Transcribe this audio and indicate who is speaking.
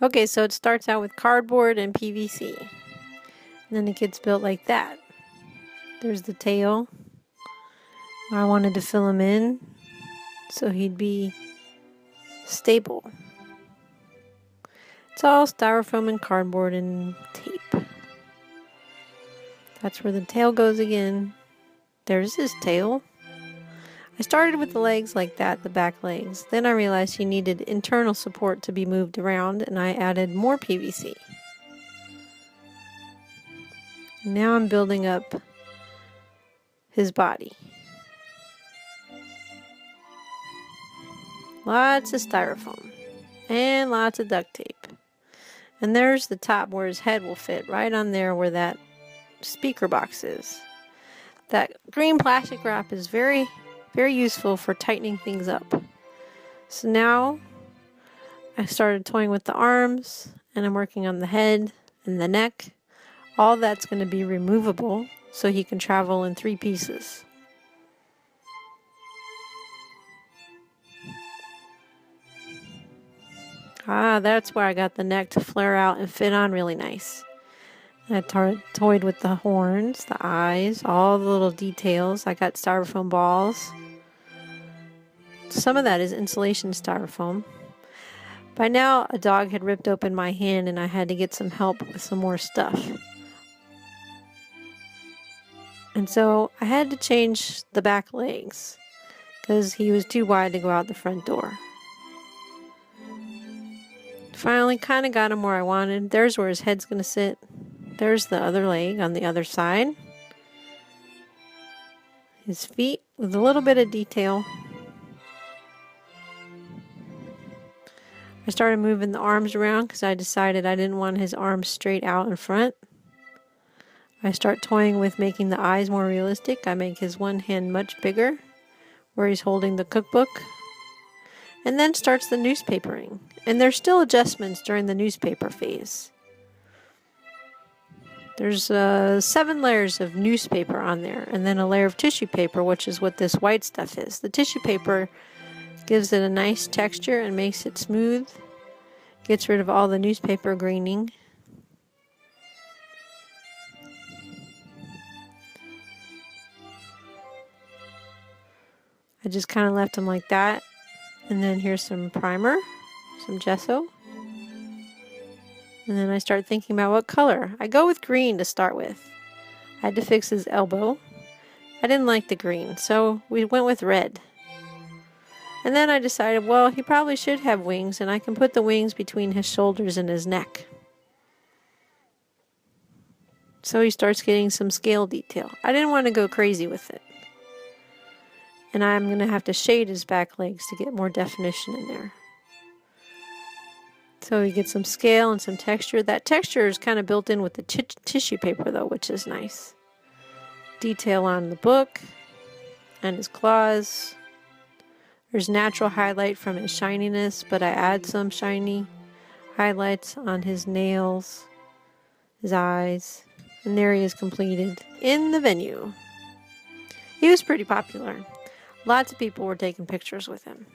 Speaker 1: Okay, so it starts out with cardboard and PVC. And then it gets built like that. There's the tail. I wanted to fill him in so he'd be stable. It's all styrofoam and cardboard and tape. That's where the tail goes again. There's his tail. I started with the legs like that, the back legs. Then I realized he needed internal support to be moved around, and I added more PVC. Now I'm building up his body. Lots of styrofoam and lots of duct tape. And there's the top where his head will fit, right on there where that speaker box is. That green plastic wrap is very useful for tightening things up. So now I started toying with the arms, and I'm working on the head and the neck. All that's going to be removable so he can travel in 3 pieces. That's where I got the neck to flare out and fit on really nice. I toyed with the horns, the eyes, all the little details. I got styrofoam balls. Some of that is insulation styrofoam. By now, a dog had ripped open my hand and I had to get some help with some more stuff. And so I had to change the back legs because he was too wide to go out the front door. Finally, kind of got him where I wanted. There's where his head's going to sit. There's the other leg on the other side. His feet with a little bit of detail. I started moving the arms around because I decided I didn't want his arms straight out in front. I start toying with making the eyes more realistic. I make his one hand much bigger where he's holding the cookbook. And then starts the newspapering. And there's still adjustments during the newspaper phase. There's 7 layers of newspaper on there, and then a layer of tissue paper, which is what this white stuff is. The tissue paper gives it a nice texture and makes it smooth. Gets rid of all the newspaper graining. I just kind of left them like that. And then here's some primer, some gesso. And then I start thinking about what color. I go with green to start with. I had to fix his elbow. I didn't like the green, so we went with red. And then I decided, well, he probably should have wings, and I can put the wings between his shoulders and his neck. So he starts getting some scale detail. I didn't want to go crazy with it. And I'm going to have to shade his back legs to get more definition in there. So you get some scale and some texture. That texture is kind of built in with the tissue paper though, which is nice. Detail on the book and his claws. There's natural highlight from his shininess, but I add some shiny highlights on his nails, his eyes, and there he is completed in the venue. He was pretty popular. Lots of people were taking pictures with him.